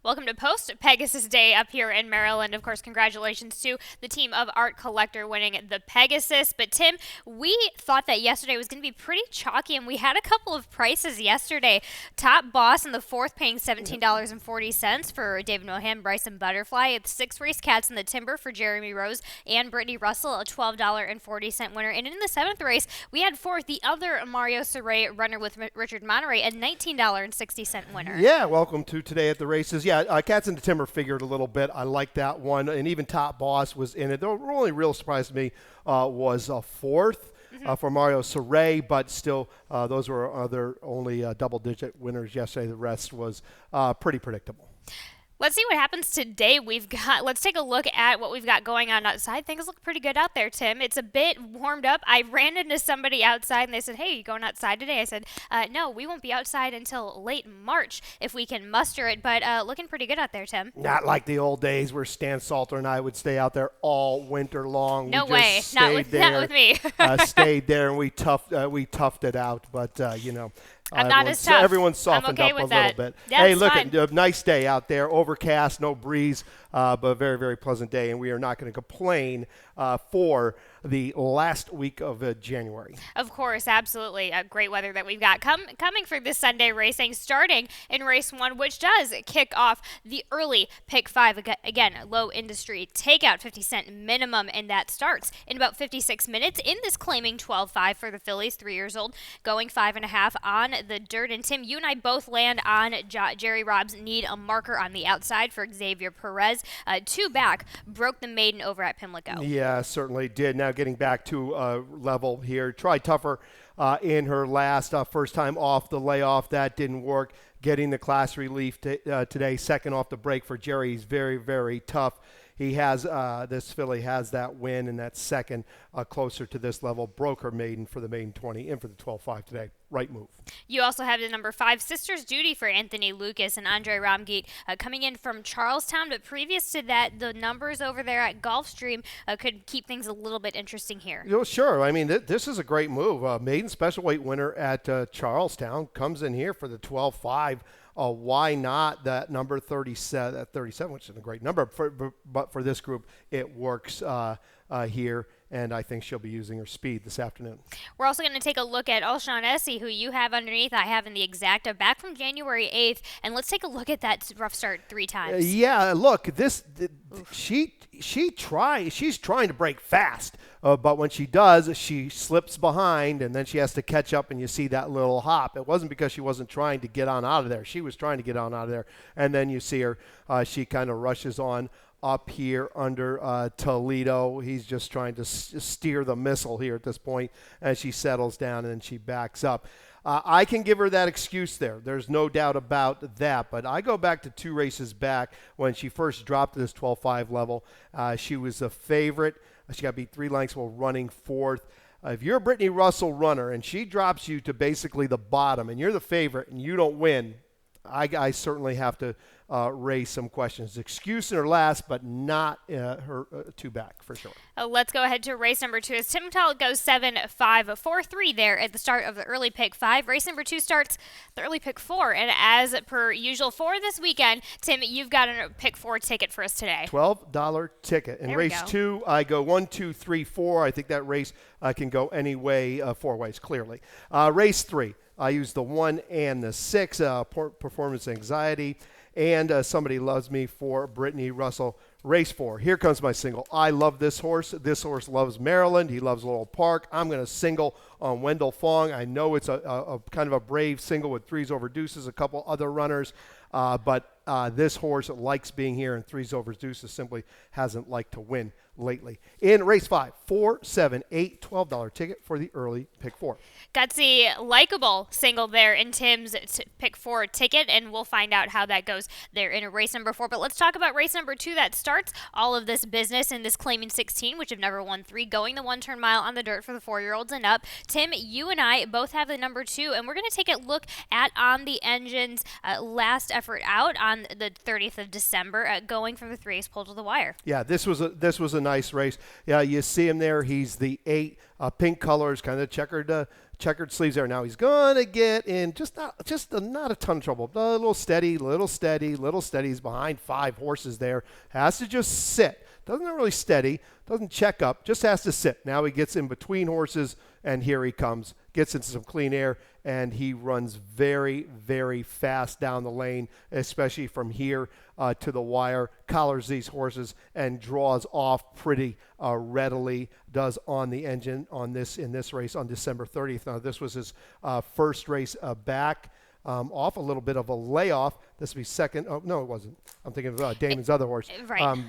Welcome to post-Pegasus Day up here in Maryland. Of course, congratulations to the team of Art Collector winning the Pegasus. But Tim, we thought that yesterday was going to be pretty chalky, and we had a couple of prices yesterday. Top Boss in the fourth paying $17.40 for David Mohan, Bryson Butterfly. It's 6 race cats in the Timber for Jeremy Rose and Brittany Russell, a $12.40 winner. And in the seventh race, we had fourth the other Mario Saray runner with Richard Monterey, a $19.60 winner. Yeah, welcome to Today at the Races. Yeah, Cats in the Timber figured a little bit. I like that one. And even Top Boss was in it. The only real surprise to me was fourth for Mario Saray, but still those were other only double-digit winners yesterday. The rest was pretty predictable. Let's see what happens today. Let's take a look at what we've got going on outside. Things look pretty good out there, Tim. It's a bit warmed up. I ran into somebody outside, and they said, hey, you going outside today? I said, no, we won't be outside until late March if we can muster it, but looking pretty good out there, Tim. Not like the old days where Stan Salter and I would stay out there all winter long. No way. Not with me. Stayed there, and we toughed it out, but, I'm not as tough. Everyone's softened up a little bit. Yeah, hey, look, a nice day out there. Overcast, no breeze, but a very, very pleasant day. And we are not going to complain for the last week of January. Of course, absolutely. Great weather that we've got coming for this Sunday racing, starting in race 1, which does kick off the early pick 5. Again, low industry takeout, 50-cent minimum, and that starts in about 56 minutes in this claiming 12-5 for the fillies, 3 years old, going 5.5 on the dirt. And Tim, you and I both land on Jerry Robs need a marker on the outside for Xavier Perez. 2 back, broke the maiden over at Pimlico. Yeah, certainly did. Now getting back to level here. Tried tougher in her last first time off the layoff. That didn't work. Getting the class relief today, second off the break for Jerry. He's very, very tough. He has this filly has that win, and that second closer to this level. Broke her maiden for the maiden 20 and for the 12-5 today. Right move. You also have the number 5 Sisters Duty for Anthony Lucas and Andre Ramgeet coming in from Charlestown. But previous to that, the numbers over there at Gulfstream could keep things a little bit interesting here. Sure. I mean, this is a great move. Maiden special weight winner at Charlestown comes in here for the 12-5. Why not that number 37, which is a great number, but for this group, it works here, and I think she'll be using her speed this afternoon. We're also going to take a look at O'Shaughnessy, who you have underneath. I have in the exacta, back from January 8th, and let's take a look at that rough start 3 times. Look, she's trying to break fast, but when she does, she slips behind, and then she has to catch up, and you see that little hop. It wasn't because she wasn't trying to get on out of there. She was trying to get on out of there, and then you see her, she kind of rushes on up here under Toledo. He's just trying to steer the missile here at this point as she settles down and then she backs up. I can give her that excuse there. There's no doubt about that. But I go back to 2 races back when she first dropped to this 12-5 level. She was a favorite. She got beat 3 lengths while running 4th. If you're a Brittany Russell runner and she drops you to basically the bottom and you're the favorite and you don't win, I certainly have to raise some questions. Excuse in her last, but not her 2 back for sure. Let's go ahead to race number 2 as Tim Talbot goes 7-5-4-3 there at the start of the early pick 5. Race number 2 starts the early pick 4, and as per usual for this weekend, Tim, you've got a pick 4 ticket for us today. $12 ticket. In race 2, I go 1, 2, 3, 4. I think that race can go any way, 4 ways clearly. Race 3. I use the 1 and the 6, performance anxiety, and Somebody Loves Me for Brittany Russell. Race 4. Here comes my single. I love this horse. This horse loves Maryland. He loves Laurel Park. I'm going to single on Wendell Fong. I know it's a kind of a brave single with 3s over deuces, a couple other runners, but this horse likes being here, and 3s over deuces simply hasn't liked to win lately. In race 5, 4, 7, 8, $12 ticket for the early pick 4. Gutsy, likable single there in Tim's pick 4 ticket, and we'll find out how that goes there in race number 4. But let's talk about race number 2 that starts all of this business in this claiming 16, which have never won 3, going the 1-turn mile on the dirt for the 4-year-olds and up. Tim, you and I both have the number 2, and we're going to take a look at On the Engine's last effort out on the 30th of December, going from the 3-ace pole to the wire. Yeah, this was a nice race. Yeah, you see him there. He's the 8, pink colors, kind of checkered checkered sleeves there. Now he's going to get in not a ton of trouble. A little steady, little steady, little steady. He's behind 5 horses there. Has to just sit. Doesn't really steady. Doesn't check up. Just has to sit. Now he gets in between horses, and here he comes. Gets into some clean air, and he runs very, very fast down the lane, especially from here to the wire. Collars these horses and draws off pretty readily. Does on the engine in this race on December 30th. Now this was his first race back. Off a little bit of a layoff. This will be second. Oh, no, it wasn't. I'm thinking of Damon's other horse. Right.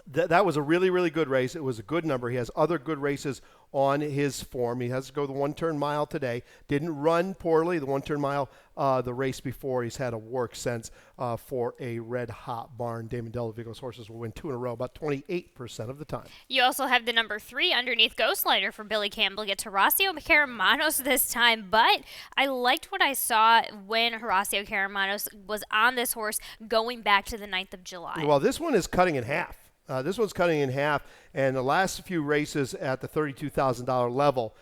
That was a really, really good race. It was a good number. He has other good races on his form. He has to go the one-turn mile today. Didn't run poorly. The one-turn mile, the race before, he's had a work since for a red-hot barn. Damon Delavigo's horses will win 2 in a row about 28% of the time. You also have the number 3 underneath Ghostlighter for Billy Campbell. Get Horacio Caramanos this time, but I liked what I saw when Horacio Caramanos was on this horse going back to the 9th of July. Well, this one is cutting in half. This one's cutting in half, and the last few races at the $32,000 level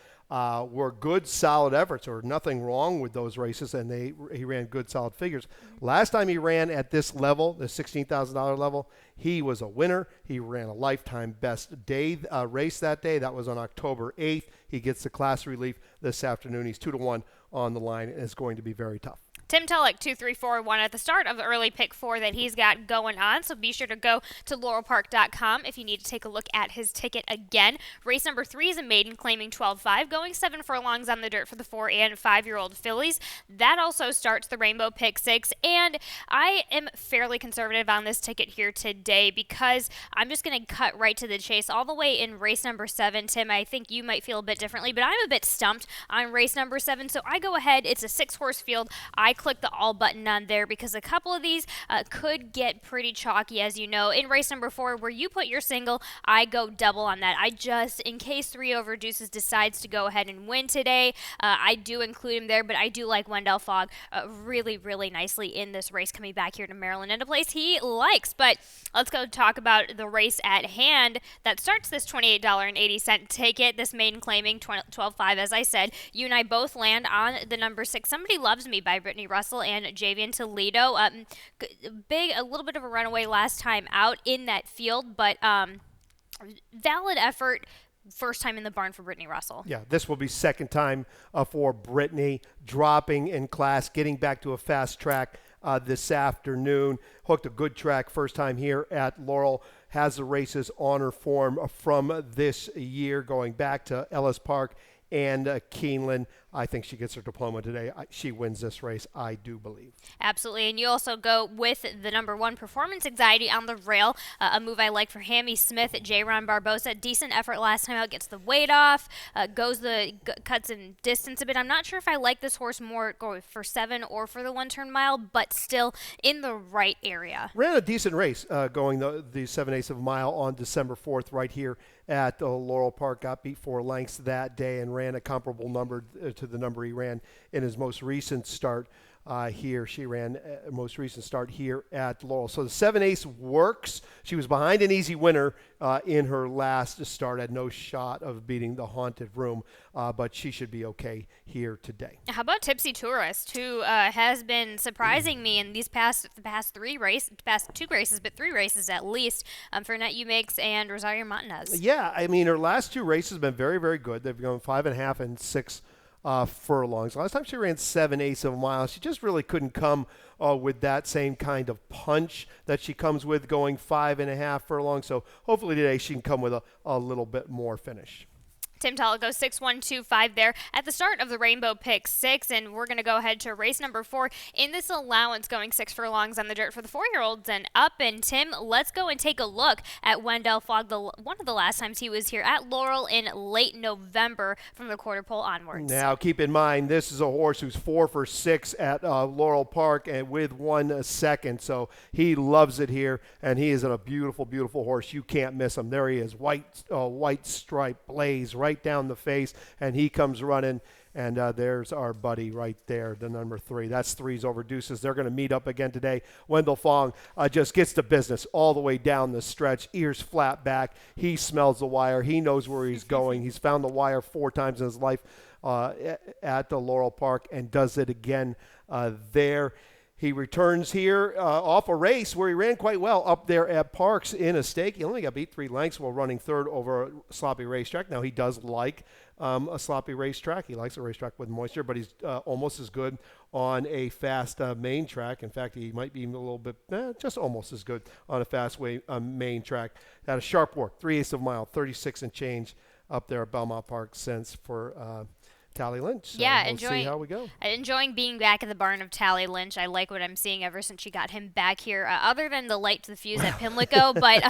were good, solid efforts. There was nothing wrong with those races, and he ran good, solid figures. Last time he ran at this level, the $16,000 level, he was a winner. He ran a lifetime best day race that day. That was on October 8th. He gets the class relief this afternoon. He's 2-1 on the line, and it's going to be very tough. Tim Tulloch, 2-3-4-1 at the start of the early pick 4 that he's got going on. So be sure to go to laurelpark.com if you need to take a look at his ticket again. Race number 3 is a maiden claiming 12-5, going 7 furlongs on the dirt for the 4 and 5-year-old fillies. That also starts the Rainbow Pick 6, and I am fairly conservative on this ticket here today because I'm just going to cut right to the chase all the way in race number 7. Tim, I think you might feel a bit differently, but I'm a bit stumped on race number 7, so I go ahead. It's a 6-horse field. I click the all button on there because a couple of these could get pretty chalky, as you know. In race number 4, where you put your single, I go double on that. I just, in case 3 Over Deuces decides to go ahead and win today, I do include him there, but I do like Wendell Fogg really, really nicely in this race coming back here to Maryland and a place he likes. But let's go talk about the race at hand that starts this $28.80 ticket, this maiden claiming 12-5, as I said. You and I both land on the number 6, Somebody Loves Me by Brittany Russell and Javian Toledo. A little bit of a runaway last time out in that field, but valid effort. First time in the barn for Brittany Russell. Yeah, this will be second time for Brittany, dropping in class, getting back to a fast track this afternoon. Hooked a good track first time here at Laurel. Has the races on her form from this year, going back to Ellis Park and Keeneland. I think she gets her diploma today. She wins this race, I do believe. Absolutely, and you also go with the number 1, Performance Anxiety on the rail, a move I like for Hammy Smith, J-Ron Barbosa. Decent effort last time out, gets the weight off, cuts in distance a bit. I'm not sure if I like this horse more going for 7 or for the 1-turn mile, but still in the right area. Ran a decent race going the 7/8 of a mile on December 4th right here at Laurel Park. Got beat 4 lengths that day and ran a comparable number to the number he ran in his most recent start here. She ran a most recent start here at Laurel. So the 7/8 works. She was behind an easy winner in her last start. Had no shot of beating the Haunted Room, but she should be okay here today. How about Tipsy Tourist, who has been surprising me in the past 2 races, but 3 races at least, for Net Umix and Rosario Montanez. Yeah, I mean, her last 2 races have been very, very good. They've gone 5.5 and 6 furlongs. Last time she ran 7/8 of a mile. She just really couldn't come with that same kind of punch that she comes with going 5.5 furlongs. So hopefully today she can come with a little bit more finish. Tim Tulloch goes 6-1-2-5 there at the start of the Rainbow Pick 6, and we're going to go ahead to race number 4 in this allowance, going 6 furlongs on the dirt for the 4-year-olds and up. And Tim, let's go and take a look at Wendell Fogg, one of the last times he was here at Laurel in late November from the quarter pole onwards. Now keep in mind, this is a horse who's 4 for 6 at Laurel Park and with 1 second, so he loves it here, and he is a beautiful, beautiful horse. You can't miss him. There he is, white stripe blaze right down the face, and he comes running, and there's our buddy right there, the number 3. That's 3's Over Deuces. They're going to meet up again today. Wendell Fogg just gets to business all the way down the stretch, ears flat back. He smells the wire. He knows where he's going. He's found the wire 4 times in his life at the Laurel Park and does it again there. He returns here off a race where he ran quite well up there at Parks in a stake. He only got beat 3 lengths while running third over a sloppy racetrack. Now, he does like a sloppy racetrack. He likes a racetrack with moisture, but he's almost as good on a fast main track. In fact, he might be even a little bit, just almost as good on a fast main track. Had a sharp work, 3/8 of a mile, 36 and change up there at Belmont Park since for Tally Lynch. So yeah, we'll see how we go. Enjoying being back at the barn of Tally Lynch. I like what I'm seeing ever since she got him back here. Other than the light to the fuse at Pimlico, but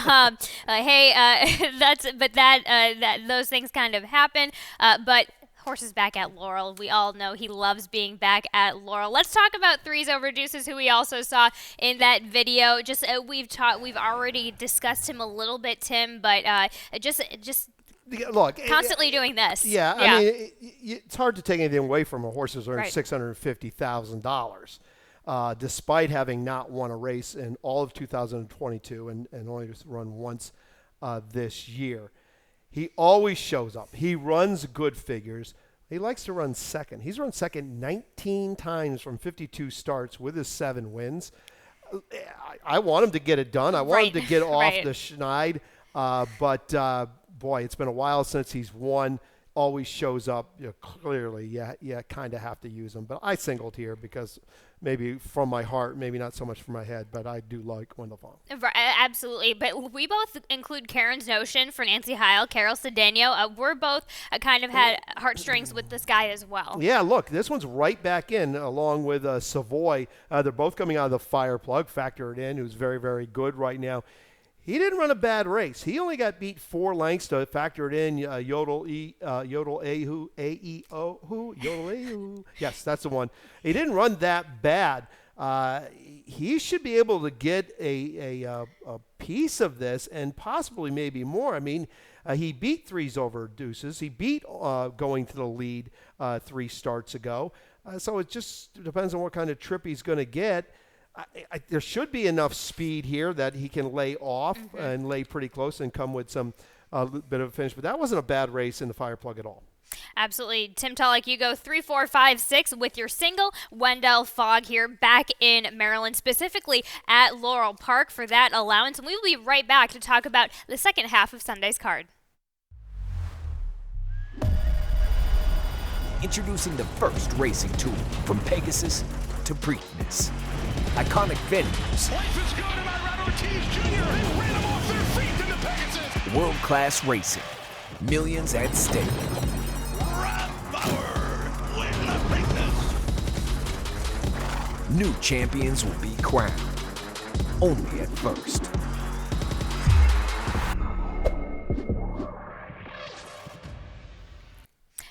those things kind of happen. But horse is back at Laurel. We all know he loves being back at Laurel. Let's talk about Threes Over Deuces, who we also saw in that video. Just we've already discussed him a little bit, Tim, but just look, constantly doing this. Yeah, I mean, it's hard to take anything away from a horse who's earned Right. $650,000, despite having not won a race in all of 2022 and only just run once this year. He always shows up. He runs good figures. He likes to run second. He's run second 19 times from 52 starts with his 7 wins. I want him to get it done. I want him to get off the schneid, but boy, it's been a while since he's won. Always shows up. Clearly, you kind of have to use him. But I singled here because maybe from my heart, maybe not so much from my head, but I do like Wendell Fong. Absolutely. But we both include Karen's Notion for Nancy Heil, Carol Cedeno. We're both kind of had heartstrings with this guy as well. Yeah, look, this one's right back in along with Savoy. They're both coming out of the fire plug. Factor it in, who's very, very good right now. He didn't run a bad race. He only got beat 4 lengths to factor it in. Yodel Ahu. Yes, that's the one. He didn't run that bad. He should be able to get a piece of this and possibly maybe more. I mean, he beat Threes Over Deuces. He beat going to the lead 3 starts ago. So it just depends on what kind of trip he's going to get. There should be enough speed here that he can lay off and lay pretty close and come with some bit of a finish. But that wasn't a bad race in the fire plug at all. Absolutely. Tim Tulloch, you go 3, 4, 5, 6 with your single. Wendell Fogg here back in Maryland, specifically at Laurel Park for that allowance. And we will be right back to talk about the second half of Sunday's card. Introducing the first racing tool from Pegasus to Preakness. Iconic venues. Life is good about Red Ortiz Jr. They ran him off their feet in the Pegasus. World-class racing. Millions at stake. Rob Bauer win the Preakness. New champions will be crowned. Only at first.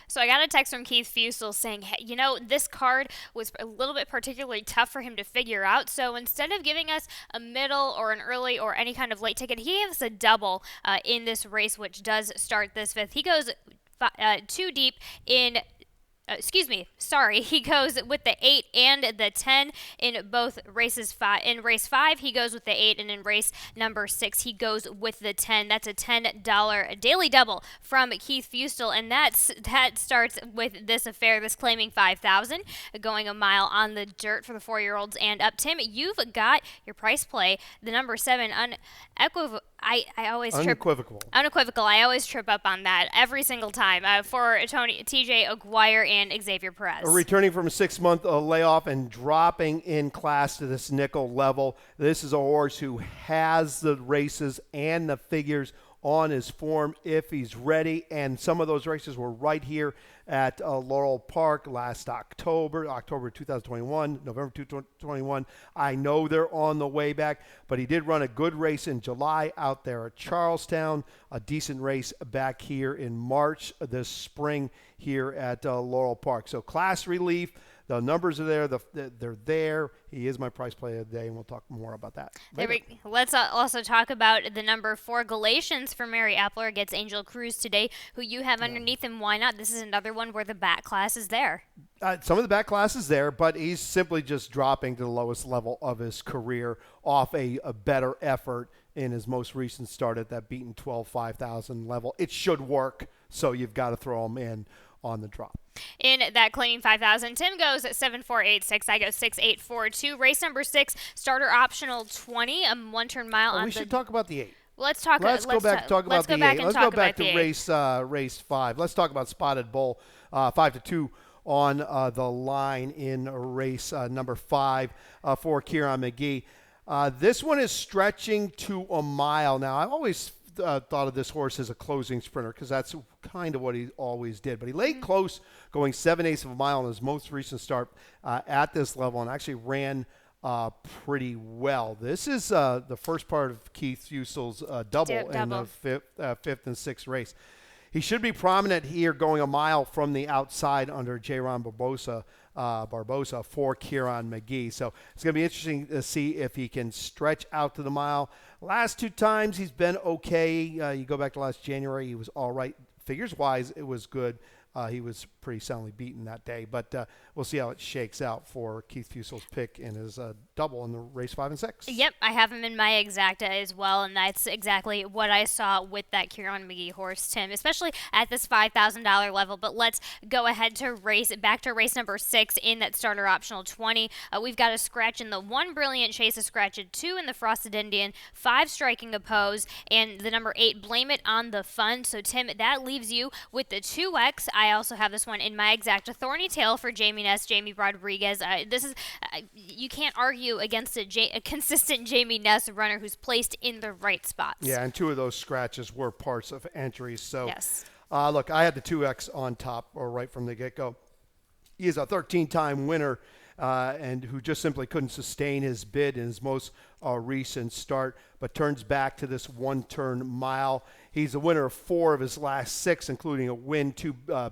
So I got a text from Keith Fusel saying, hey, this card was a little bit particularly tough for him to figure out. So instead of giving us a middle or an early or any kind of late ticket, he gave us a double in this race, which does start this 5th. He goes 2 deep in... he goes with the 8 and the 10 in both races. In race 5, he goes with the 8, and in race number 6, he goes with the 10. That's a $10 daily double from Keith Fusel, and that starts with this affair, this claiming 5,000, going a mile on the dirt for the 4-year-olds and up. Tim, you've got your price play, the number 7, unequivocal. Unequivocal. I always trip up on that every single time for TJ Aguirre and Xavier Perez. Returning from a 6-month layoff and dropping in class to this nickel level. This is a horse who has the races and the figures on his form if he's ready. And some of those races were right here at Laurel Park last October 2021, November 2021. I know they're on the way back, but he did run a good race in July out there at Charlestown, a decent race back here in March this spring here at Laurel Park. So class relief. The numbers are there. They're there. He is my price play of the day, and we'll talk more about that later. Let's also talk about the number 4 Galatians for Mary Appler against Angel Cruz today, who you have underneath him. Why not? This is another one where the back class is there. Some of the back class is there, but he's simply just dropping to the lowest level of his career off a better effort in his most recent start at that beaten 5,000 level. It should work, so you've got to throw him in on the drop. In that claiming 5,000, Tim goes at 7,486. I go 6,842. Race number 6, starter optional 20, a 1-turn mile on We the. should talk about the 8. Let's talk. Let's go back and talk about the 8. Let's go back to race 5. Let's talk about Spotted Bull, 5-2 on the line in race number 5 for Kieran McGee. This one is stretching to a mile. Now, I've always thought of this horse as a closing sprinter because that's kind of what he always did. But he laid close, going 7/8 of a mile in his most recent start at this level, and actually ran pretty well. This is the first part of Keith Fusel's double in the fifth and sixth race. He should be prominent here, going a mile from the outside under J-Ron Barbosa for Kieran McGee. So it's going to be interesting to see if he can stretch out to the mile. Last 2 times he's been okay. You go back to last January, he was all right. Figures-wise, it was good. He was pretty soundly beaten that day. But we'll see how it shakes out for Keith Fusel's pick in his double in the race 5 and 6. Yep, I have him in my exacta as well, and that's exactly what I saw with that Kieran McGee horse, Tim, especially at this $5,000 level. But let's go ahead to race number 6 in that starter optional 20. We've got a scratch in the 1 Brilliant Chase, a scratch at 2 in the Frosted Indian, 5 Striking Oppose, and the number 8 Blame It on the Fun. So, Tim, that leaves you with the 2X. I also have this one in my exacta. Thorny Tail for Jamie Ness, Jamie Rodriguez. This is you can't argue against a consistent Jamie Ness runner who's placed in the right spots. Yeah, and 2 of those scratches were parts of entries. So, yes. Look, I had the 2X on top or right from the get-go. He is a 13-time winner and who just simply couldn't sustain his bid in his most recent start, but turns back to this 1-turn mile. He's the winner of 4 of his last 6, including a win,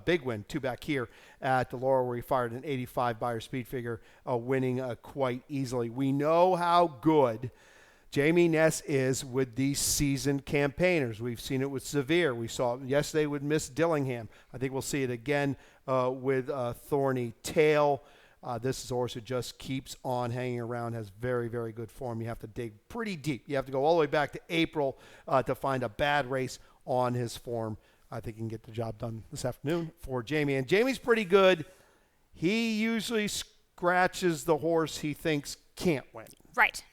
big win, 2 back here at the Laurel, where he fired an 85 Beyer speed figure, winning quite easily. We know how good Jamie Ness is with these seasoned campaigners. We've seen it with Severe. We saw it yesterday with Miss Dillingham. I think we'll see it again with Thorny Tail. This is a horse who just keeps on hanging around, has very, very good form. You have to dig pretty deep. You have to go all the way back to April to find a bad race on his form. I think he can get the job done this afternoon for Jamie. And Jamie's pretty good. He usually scratches the horse he thinks can't win. Right.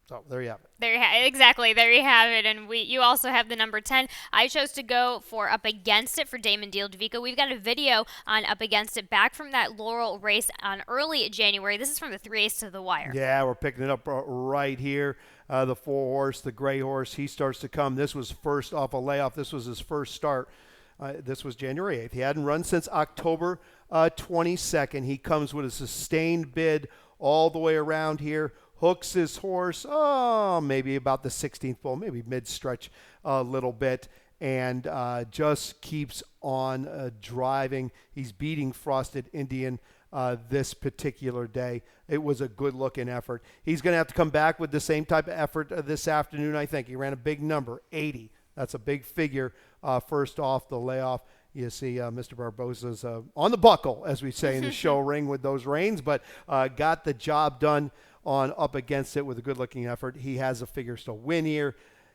So there you have it. Exactly. There you have it. And you also have the number 10. I chose to go for Up Against It for Damon Deal-DeVico. We've got a video on Up Against It back from that Laurel race on early January. This is from the 3/8 to the wire. Yeah, we're picking it up right here. The 4-horse, the gray horse, he starts to come. This was first off a layoff. This was his first start. This was January 8th. He hadn't run since October 22nd. He comes with a sustained bid all the way around here. Hooks his horse, maybe about the 16th pole, maybe mid-stretch a little bit, and just keeps on driving. He's beating Frosted Indian this particular day. It was a good-looking effort. He's going to have to come back with the same type of effort this afternoon, I think. He ran a big number, 80. That's a big figure first off the layoff. You see Mr. Barbosa's on the buckle, as we say in the show ring with those reins, but got the job done on Up Against It with a good-looking effort. He has a figures to win here.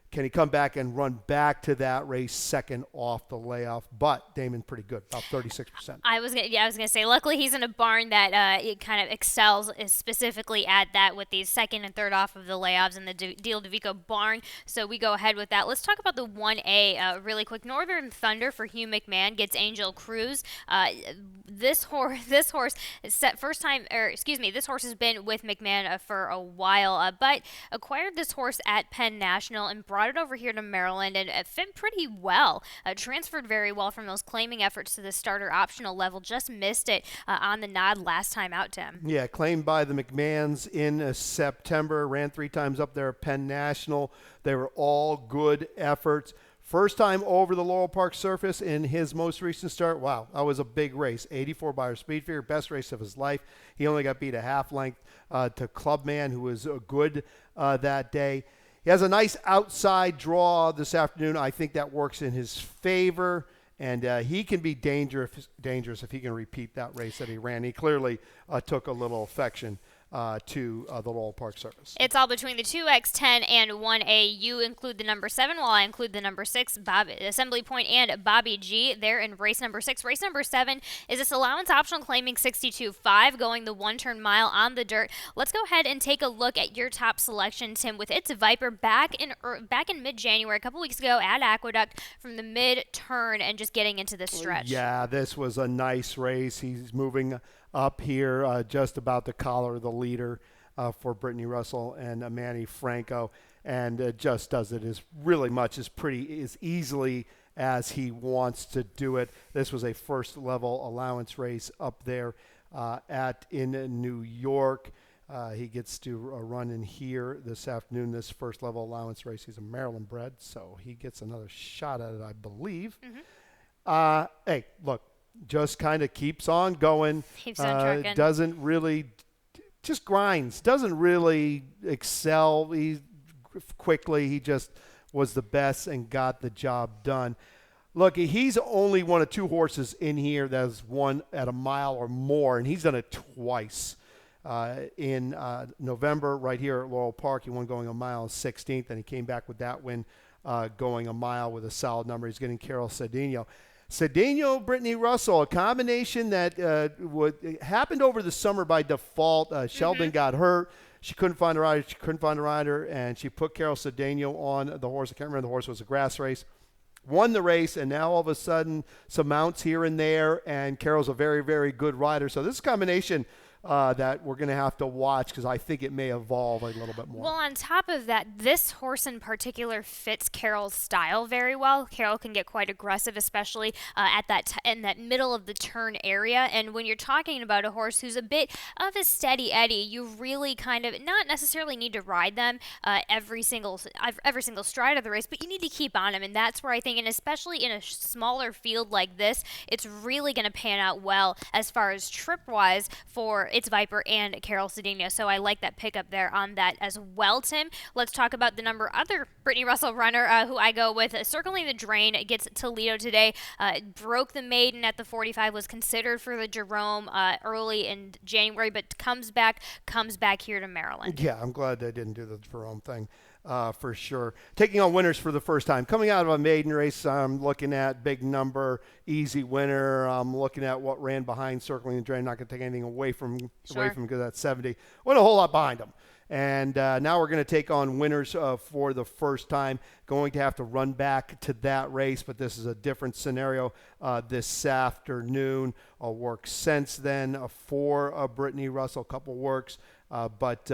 Can he come back and run back to that race second off the layoff? But Damon pretty good, about 36%. I was gonna say, luckily he's in a barn that it kind of excels specifically at that with these second and third off of the layoffs in the Deal-DeVico barn. So we go ahead with that. Let's talk about the 1A really quick. Northern Thunder for Hugh McMahon gets Angel Cruz. This horse is set first time, this horse has been with McMahon for a while, but acquired this horse at Penn National and brought it over here to Maryland, and it fit pretty well. Transferred very well from those claiming efforts to the starter optional level. Just missed it on the nod last time out, Tim. Yeah, claimed by the McMahons in September. Ran 3 times up there at Penn National. They were all good efforts. First time over the Laurel Park surface in his most recent start. Wow, that was a big race. 84 Beyer speed figure, best race of his life. He only got beat a half length to Clubman, who was good that day. He has a nice outside draw this afternoon. I think that works in his favor, and he can be dangerous if he can repeat that race that he ran. He clearly took a little affection to the Laurel Park Service. It's all between the 2X10 and 1A. You include the number 7, while I include the number 6, Assembly Point and Bobby G. They're in race number 6. Race number 7 is this allowance optional claiming 62.5, going the 1-turn mile on the dirt. Let's go ahead and take a look at your top selection, Tim, with its Viper back in mid-January, a couple weeks ago at Aqueduct from the mid-turn and just getting into the stretch. Yeah, this was a nice race. He's moving up here just about the collar of the leader for Brittany Russell and Manny Franco, and just does it as really much as easily as he wants to do it. This was a first level allowance race up there in New York. He gets to run in here this afternoon, this first level allowance race. He's a Maryland bred, so he gets another shot at it, I believe. Hey, look, just kind of keeps on going. Keeps on trucking. Doesn't really, just grinds. Doesn't really excel quickly. He just was the best and got the job done. Look, he's only one of 2 horses in here that has won at a mile or more, and he's done it twice. In November, right here at Laurel Park, he won going a mile and 16th, and he came back with that win going a mile with a solid number. He's getting Carol Cedeno. Cedeno, Brittany Russell, a combination that happened over the summer by default. Sheldon got hurt. She couldn't find a rider. And she put Carol Cedeno on the horse. I can't remember the horse. It was a grass race. Won the race, and now all of a sudden some mounts here and there, and Carol's a very, very good rider. So this is a combination that we're going to have to watch because I think it may evolve a little bit more. Well, on top of that, this horse in particular fits Carol's style very well. Carol can get quite aggressive, especially in that middle of the turn area. And when you're talking about a horse who's a bit of a steady Eddie, you really kind of not necessarily need to ride them every single stride of the race, but you need to keep on them. And that's where I think, and especially in a smaller field like this, it's really going to pan out well as far as trip-wise for its Viper and Carol Cedeno. So I like that pickup there on that as well, Tim. Let's talk about the other Brittany Russell runner who I go with. Circling the Drain gets Toledo today. Broke the maiden at the 45, was considered for the Jerome early in January, but comes back here to Maryland. Yeah, I'm glad they didn't do the Jerome thing. For sure. Taking on winners for the first time. Coming out of a maiden race, I'm looking at big number, easy winner. I'm looking at what ran behind Circling the Drain. I'm not going to take anything away from because that's 70. Went a whole lot behind them. And now we're going to take on winners for the first time. Going to have to run back to that race, but this is a different scenario this afternoon. A work since then for Brittany Russell, a couple works. But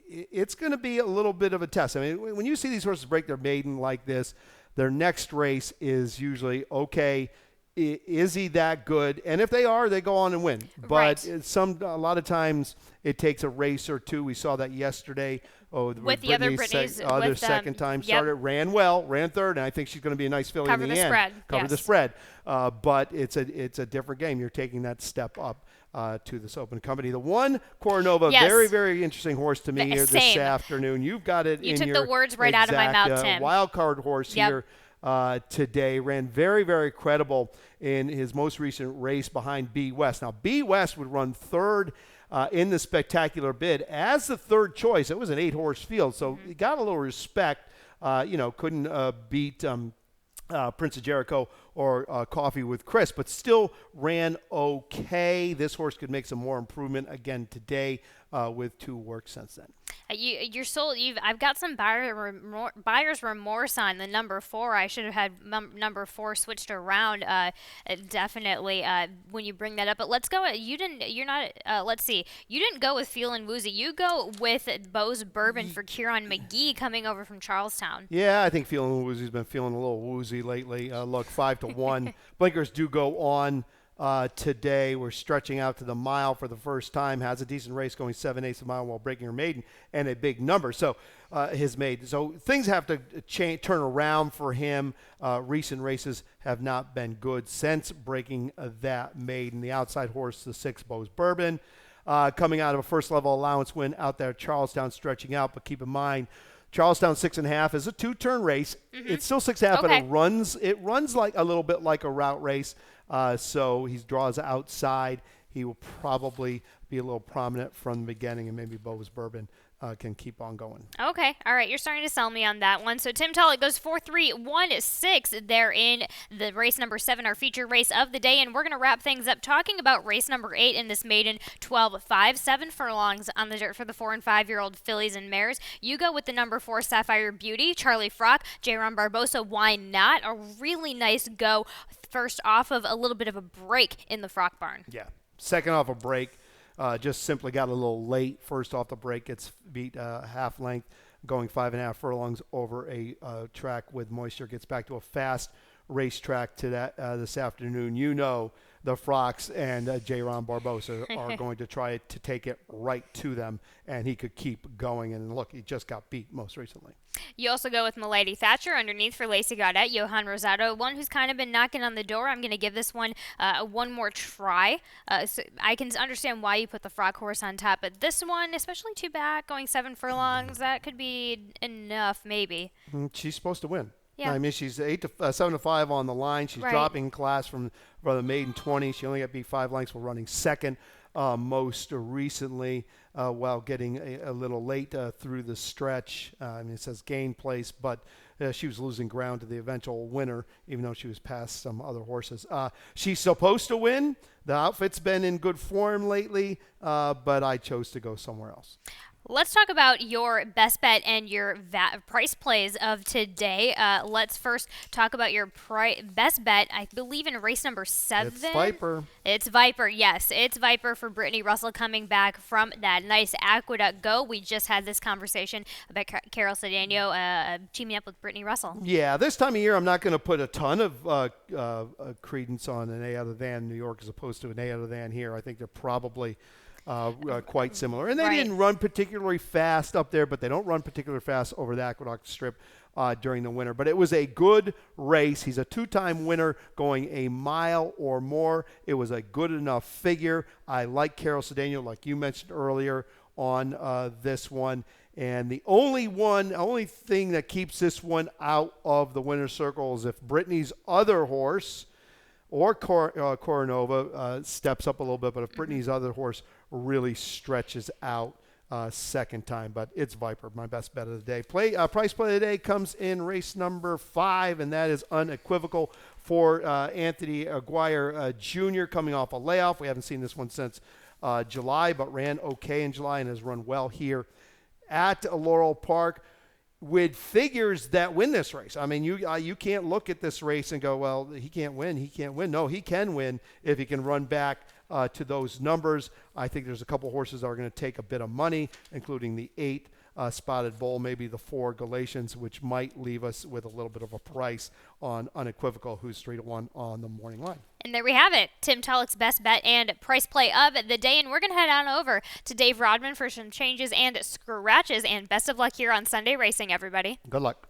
it's going to be a little bit of a test. I mean, when you see these horses break their maiden like this, their next race is usually, okay, is he that good? And if they are, they go on and win. But a lot of times it takes a race or two. We saw that yesterday. With the other Brittany's. Second time started, ran well, ran third, and I think she's going to be a nice filly in the end. Cover the spread. But it's a different game. You're taking that step up to this open company. The one Coronova, very, very interesting horse to me here this afternoon. You've got it You took the words right out of my mouth, Tim. Wild card horse here today. Ran very, very credible in his most recent race behind B West. Now, B West would run third in the spectacular bid as the third choice. It was an 8-horse field, so he got a little respect. Couldn't beat Prince of Jericho or Coffee with Chris, but still ran okay. This horse could make some more improvement again today with 2 works since then. You're sold. I've got some buyer's remorse on the number 4. I should have had number 4 switched around. Definitely when you bring that up. But let's go. Let's see. You didn't go with Feelin' Woozy. You go with Bo's Bourbon for Kieran McGee coming over from Charlestown. Yeah, I think Feelin' Woozy's been feeling a little woozy lately. Look, 5-1. Blinkers do go on. Today we're stretching out to the mile for the first time. Has a decent race going 7/8 of a mile while breaking her maiden and a big number. So his maiden. So things have to turn around for him. Recent races have not been good since breaking that maiden. The outside horse, the 6 Bo's Bourbon, coming out of a first level allowance win out there at Charlestown, stretching out. But keep in mind, Charlestown 6.5 is a 2-turn race. It's still 6.5, but it runs like a little bit like a route race. So he draws outside. he will probably be a little prominent from the beginning, and maybe Bo's Bourbon can keep on going. Okay. All right. You're starting to sell me on that one. So Tim Tulloch goes 4-3-1-6 there in the race number 7, our feature race of the day. And we're going to wrap things up talking about race number 8 in this maiden 12-5, 7 furlongs on the dirt for the 4- and 5-year-old fillies and mares. You go with the number 4 Sapphire Beauty, Charlie Frock, J-Ron Barbosa. Why not? A really nice go first off of a little bit of a break in the Frock barn. Yeah. Second off a break. Just simply got a little late. First off the break, it's beat half length, going 5.5 furlongs over a track with moisture. Gets back to a fast racetrack to that this afternoon. You know the Frocks and J-Ron Barbosa are going to try to take it right to them, and he could keep going. And look, he just got beat most recently. You also go with Milady Thatcher underneath for Lacey Gaudette, Johan Rosado, one who's kind of been knocking on the door. I'm going to give this one one more try. So I can understand why you put the Frog horse on top, but this one, especially two back, going 7 furlongs, that could be enough, maybe. She's supposed to win. Yeah. I mean, she's 7-5 on the line. She's Right. dropping class from the maiden 20. She only got beat 5 lengths while running second most recently while getting a little late through the stretch. I mean, it says gain place, but she was losing ground to the eventual winner, even though she was past some other horses. She's supposed to win. The outfit's been in good form lately, but I chose to go somewhere else. Let's talk about your best bet and your price plays of today. Let's first talk about your best bet, I believe, in race number 7. It's Viper. It's Viper, yes. It's Viper for Brittany Russell coming back from that nice Aqueduct go. We just had this conversation about Carol Cedeno teaming up with Brittany Russell. Yeah, this time of year, I'm not going to put a ton of credence on an A out of than New York as opposed to an A out of than here. I think they're probably quite similar. And they Right. didn't run particularly fast up there, but they don't run particularly fast over the Aqueduct Strip during the winter. But it was a good race. He's a 2-time winner going a mile or more. It was a good enough figure. I like Carol Cedeno, like you mentioned earlier, on this one. And the only thing that keeps this one out of the winner's circle is if Brittany's other horse or Coronova steps up a little bit, but if Brittany's other horse really stretches out second time. But it's Viper, my best bet of the day. Price play of the day comes in race number 5, and that is Unequivocal for Anthony Aguirre Jr. coming off a layoff. We haven't seen this one since July, but ran okay in July and has run well here at Laurel Park with figures that win this race. I mean, you can't look at this race and go, well, he can't win. He can't win. No, he can win if he can run back to those numbers. I think there's a couple horses that are going to take a bit of money, including the 8 Spotted Bull, maybe the 4 Galatians, which might leave us with a little bit of a price on Unequivocal, who's 3-1 on the morning line. And there we have it, Tim Tulloch's best bet and price play of the day. And we're going to head on over to Dave Rodman for some changes and scratches. And best of luck here on Sunday Racing, everybody. Good luck.